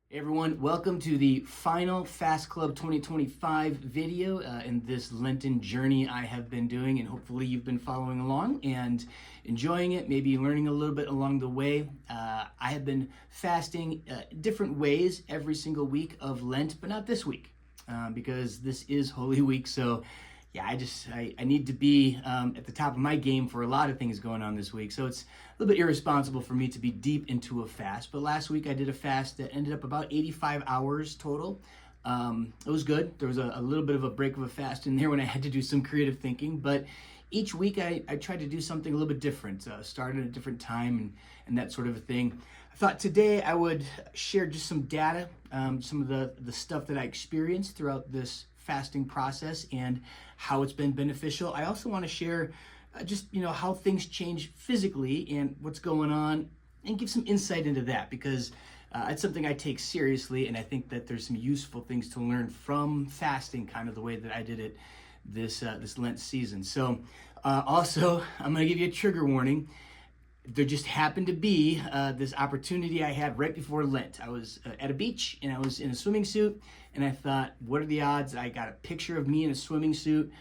Hey everyone, welcome to the final Fast Club 2025 video in this Lenten journey I have been doing, and hopefully you've been following along and enjoying it, maybe learning a little bit along the way. I have been fasting different ways every single week of Lent, but not this week because this is Holy Week. So yeah, I need to be at the top of my game for a lot of things going on this week. So it's a little bit irresponsible for me to be deep into a fast. But last week I did a fast that ended up about 85 hours total. It was good. There was a little bit of a break of a fast in there when I had to do some creative thinking. But each week I tried to do something a little bit different, start at a different time and that sort of a thing. I thought today I would share just some data, some of the stuff that I experienced throughout this fasting process and how it's been beneficial. I also want to share just how things change physically and what's going on, and give some insight into that because it's something I take seriously, and I think that there's some useful things to learn from fasting, kind of the way that I did it this Lent season. So also, I'm going to give you a trigger warning. There just happened to be this opportunity I had right before Lent. I was at a beach and I was in a swimming suit, and I thought, what are the odds I got a picture of me in a swimming suit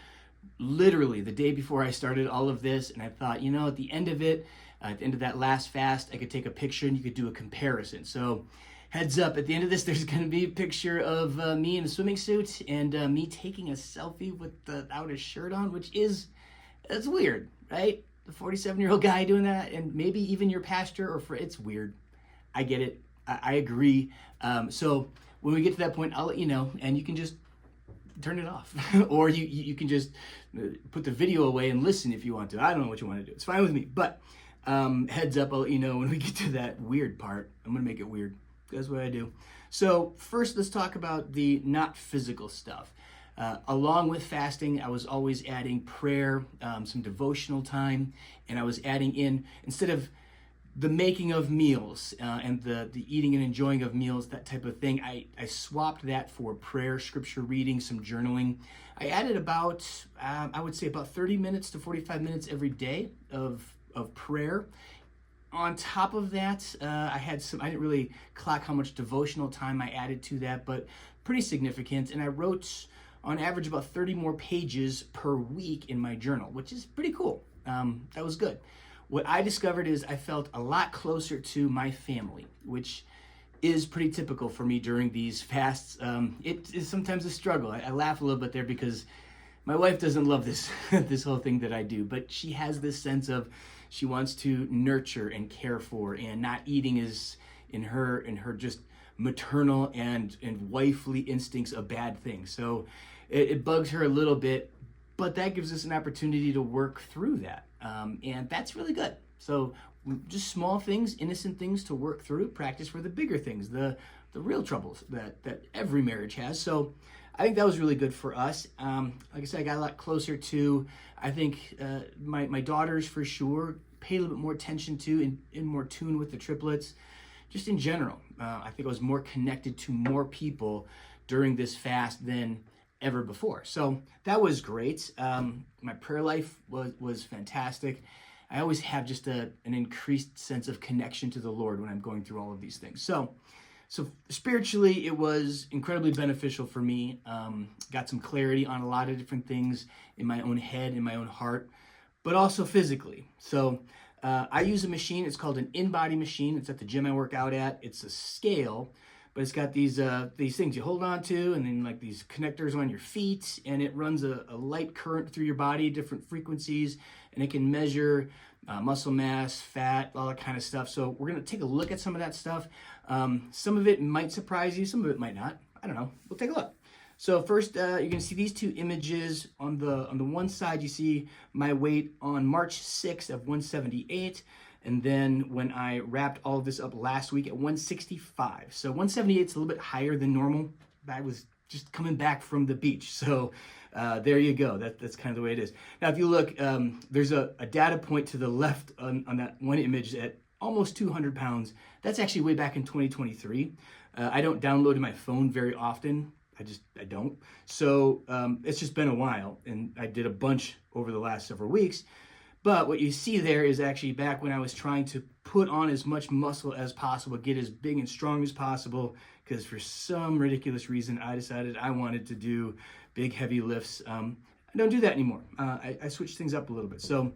literally the day before I started all of this? And I thought, at the end of it, at the end of that last fast, I could take a picture and you could do a comparison. So heads up, at the end of this, there's going to be a picture of me in a swimming suit and me taking a selfie without a shirt on, that's weird, right? The 47-year-old guy doing that, and maybe even your pastor it's weird. I get it. I agree. So when we get to that point, I'll let you know, and you can just turn it off, or you can just put the video away and listen if you want to. I don't know what you want to do. It's fine with me. But heads up, I'll let you know when we get to that weird part. I'm gonna make it weird. That's what I do. So first, let's talk about the not physical stuff. Along with fasting, I was always adding prayer, some devotional time, and I was adding in, instead of the making of meals and the eating and enjoying of meals, that type of thing, I swapped that for prayer, scripture reading, some journaling. I added about, I would say about 30 minutes to 45 minutes every day of prayer. On top of that, I didn't really clock how much devotional time I added to that, but pretty significant. And I wrote on average about 30 more pages per week in my journal, which is pretty cool. That was good. What I discovered is I felt a lot closer to my family, which is pretty typical for me during these fasts. It is sometimes a struggle. I laugh a little bit there because my wife doesn't love this this whole thing that I do, but she has this sense of she wants to nurture and care for, and not eating is in her just maternal and wifely instincts a bad thing. So it bugs her a little bit, but that gives us an opportunity to work through that. And that's really good. So just small things, innocent things to work through, practice for the bigger things, the real troubles that every marriage has. So I think that was really good for us. Like I said, I got a lot closer to, I think, my daughters for sure, paid a little bit more attention to, in more tune with the triplets. Just in general, I think I was more connected to more people during this fast than ever before. So that was great. My prayer life was fantastic. I always have just an increased sense of connection to the Lord when I'm going through all of these things. So spiritually, it was incredibly beneficial for me. Got some clarity on a lot of different things in my own head, in my own heart, but also physically. So I use a machine. It's called an InBody machine. It's at the gym I work out at. It's a scale, but it's got these things you hold on to, and then like these connectors on your feet, and it runs a light current through your body, different frequencies, and it can measure muscle mass, fat, all that kind of stuff. So we're gonna take a look at some of that stuff. Some of it might surprise you, some of it might not. I don't know. We'll take a look. So first, you're gonna see these two images. On the one side, you see my weight on March 6th of 178. And then when I wrapped all of this up last week at 165. So 178 is a little bit higher than normal. I was just coming back from the beach. So there you go. That's kind of the way it is. Now, if you look, there's a data point to the left on that one image at almost 200 pounds. That's actually way back in 2023. I don't download to my phone very often. I don't. So it's just been a while, and I did a bunch over the last several weeks. But what you see there is actually back when I was trying to put on as much muscle as possible, get as big and strong as possible, because for some ridiculous reason, I decided I wanted to do big, heavy lifts. I don't do that anymore. I switched things up a little bit. So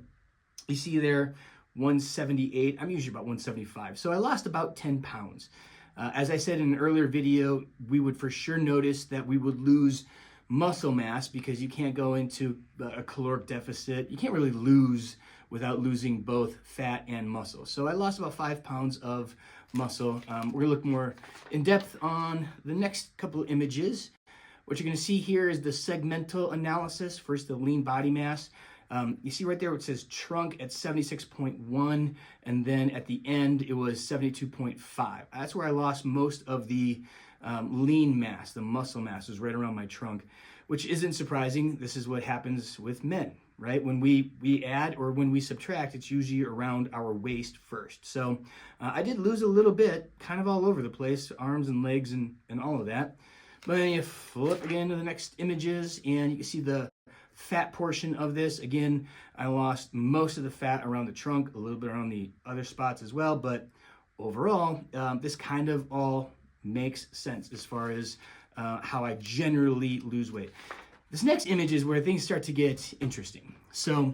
you see there, 178. I'm usually about 175. So I lost about 10 pounds. As I said in an earlier video, we would for sure notice that we would lose muscle mass because you can't go into a caloric deficit. You can't really lose without losing both fat and muscle. So I lost about 5 pounds of muscle. We're gonna look more in depth on the next couple of images. What you're gonna see here is the segmental analysis. First, the lean body mass. You see right there, it says trunk at 76.1, and then at the end, it was 72.5. That's where I lost most of the lean mass, the muscle mass was right around my trunk, which isn't surprising. This is what happens with men, right? When we add or when we subtract, it's usually around our waist first. So I did lose a little bit, kind of all over the place, arms and legs and all of that. But then you flip again to the next images and you can see the fat portion of this. Again, I lost most of the fat around the trunk, a little bit around the other spots as well. But overall, this kind of all makes sense as far as how I generally lose weight. This next image is where things start to get interesting. So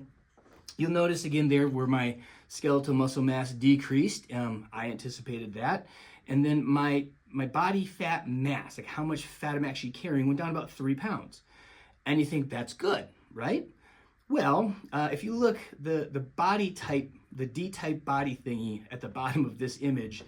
you'll notice again there where my skeletal muscle mass decreased. I anticipated that. And then my body fat mass, like how much fat I'm actually carrying, went down about 3 pounds. And you think that's good, right? Well, if you look, the body type, the D-type body thingy at the bottom of this image,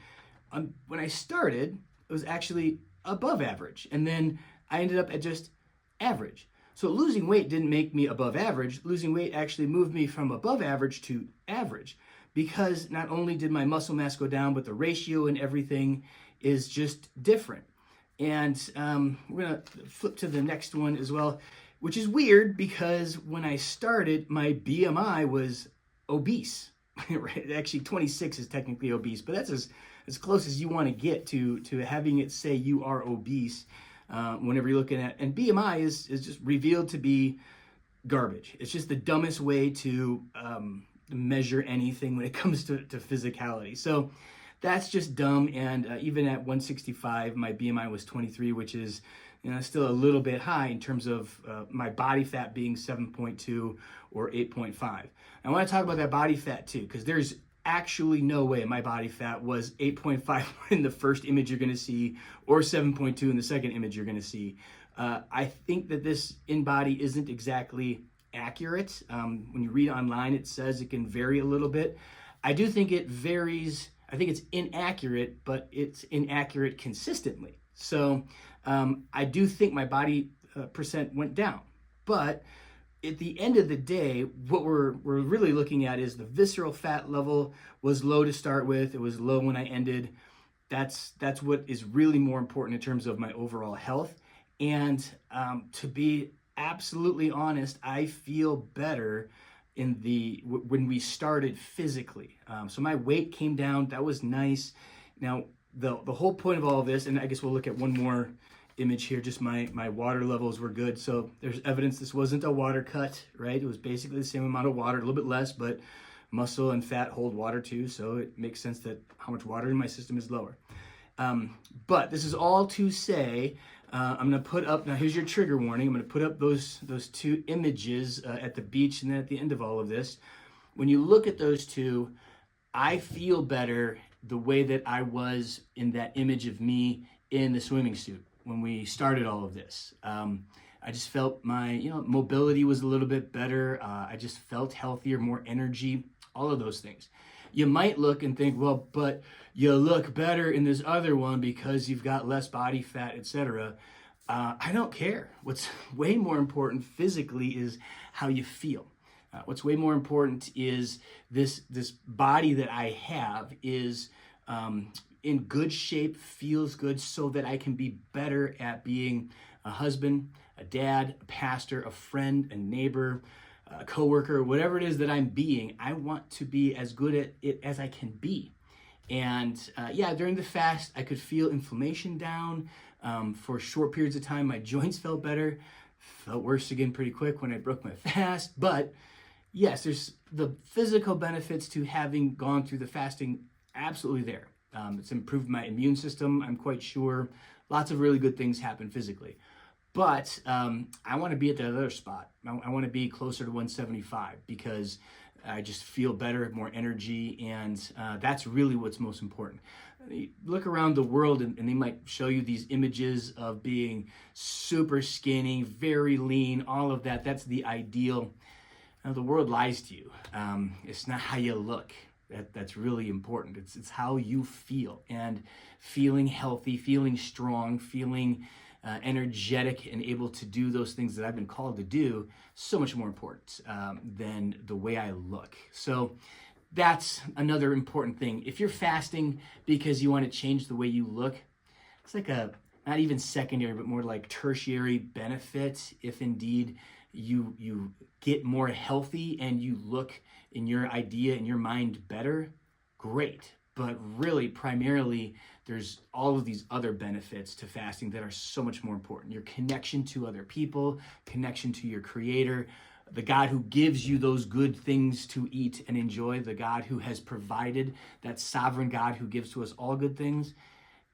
when I started, it was actually above average. And then I ended up at just average. So losing weight didn't make me above average. Losing weight actually moved me from above average to average, because not only did my muscle mass go down, but the ratio and everything is just different. And we're gonna flip to the next one as well, which is weird because when I started, my BMI was obese. Right? Actually, 26 is technically obese, but that's as close as you want to get to having it say you are obese whenever you're looking at. And BMI is just revealed to be garbage. It's just the dumbest way to measure anything when it comes to physicality. So that's just dumb. And even at 165, my BMI was 23, which is still a little bit high in terms of my body fat being 7.2 or 8.5. I want to talk about that body fat too, because there's actually no way my body fat was 8.5 in the first image you're going to see, or 7.2 in the second image you're going to see. I think that this in-body isn't exactly accurate. When you read online, it says it can vary a little bit. I do think it varies. I think it's inaccurate, but it's inaccurate consistently. So I do think my body percent went down. But at the end of the day, what we're really looking at is the visceral fat level was low to start with. It was low when I ended. That's what is really more important in terms of my overall health. And to be absolutely honest, I feel better when we started physically. So my weight came down. That was nice. Now, the whole point of all of this, and I guess we'll look at one more image here, just my water levels were good. So there's evidence this wasn't a water cut, right? It was basically the same amount of water, a little bit less, but muscle and fat hold water too. So it makes sense that how much water in my system is lower. But this is all to say, I'm gonna put up, now here's your trigger warning. I'm gonna put up those two images at the beach and then at the end of all of this. When you look at those two, I feel better the way that I was in that image of me in the swimming suit when we started all of this. I just felt my mobility was a little bit better. I just felt healthier, more energy, all of those things. You might look and think, well, but you look better in this other one because you've got less body fat, etc. I don't care. What's way more important physically is how you feel. What's way more important is this body that I have is in good shape, feels good, so that I can be better at being a husband, a dad, a pastor, a friend, a neighbor, a coworker, whatever it is that I'm being. I want to be as good at it as I can be. And during the fast, I could feel inflammation down for short periods of time. My joints felt better, felt worse again pretty quick when I broke my fast. But Yes, there's the physical benefits to having gone through the fasting, absolutely there. It's improved my immune system, I'm quite sure. Lots of really good things happen physically. But I want to be at that other spot. I want to be closer to 175 because I just feel better, have more energy, and that's really what's most important. You look around the world and they might show you these images of being super skinny, very lean, all of that. That's the ideal. Now, the world lies to you. It's not how you look. That's really important. It's how you feel. And feeling healthy, feeling strong, feeling energetic and able to do those things that I've been called to do, so much more important than the way I look. So that's another important thing. If you're fasting because you want to change the way you look, it's like a not even secondary, but more like tertiary benefit if indeed you get more healthy and you look in your idea in your mind better, great. But really, primarily, there's all of these other benefits to fasting that are so much more important. Your connection to other people, connection to your creator, the God who gives you those good things to eat and enjoy, the God who has provided, that sovereign God who gives to us all good things.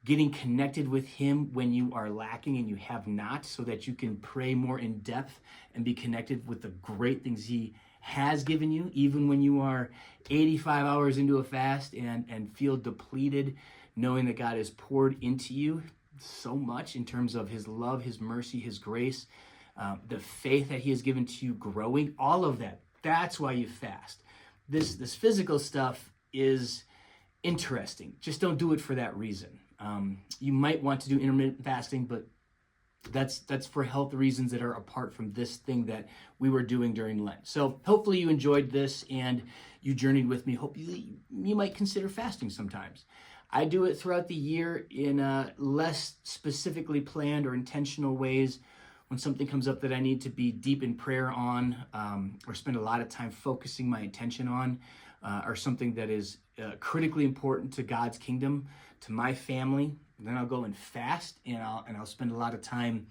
Getting connected with him when you are lacking and you have not, so that you can pray more in depth and be connected with the great things he has given you, even when you are 85 hours into a fast and feel depleted, knowing that God has poured into you so much in terms of his love, his mercy, his grace, the faith that he has given to you growing, all of that. That's why you fast. This physical stuff is interesting. Just don't do it for that reason. You might want to do intermittent fasting, but that's for health reasons that are apart from this thing that we were doing during Lent. So hopefully you enjoyed this and you journeyed with me. Hopefully you might consider fasting sometimes. I do it throughout the year in less specifically planned or intentional ways. When something comes up that I need to be deep in prayer on, or spend a lot of time focusing my attention on, or something that is critically important to God's kingdom, to my family, then I'll go and fast, and I'll spend a lot of time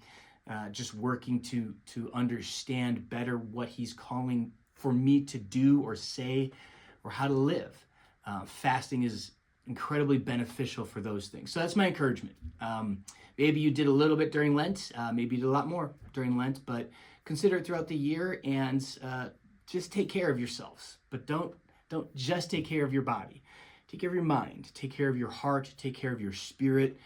just working to understand better what he's calling for me to do or say or how to live. Fasting is incredibly beneficial for those things. So that's my encouragement. Maybe you did a little bit during Lent, maybe you did a lot more during Lent, but consider it throughout the year and just take care of yourselves. But don't just take care of your body. Take care of your mind, take care of your heart, take care of your spirit,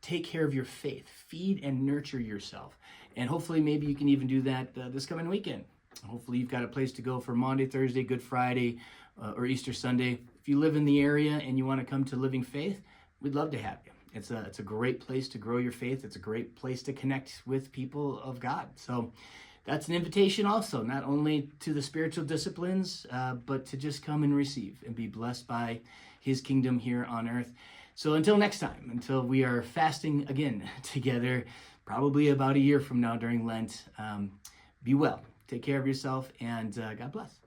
take care of your faith. Feed and nurture yourself. And hopefully maybe you can even do that this coming weekend. Hopefully you've got a place to go for Maundy, Thursday, Good Friday, or Easter Sunday. If you live in the area and you want to come to Living Faith, we'd love to have you. It's a great place to grow your faith. It's a great place to connect with people of God. So that's an invitation also, not only to the spiritual disciplines, but to just come and receive and be blessed by his kingdom here on earth. So until next time, until we are fasting again together, probably about a year from now during Lent, be well, take care of yourself, and God bless.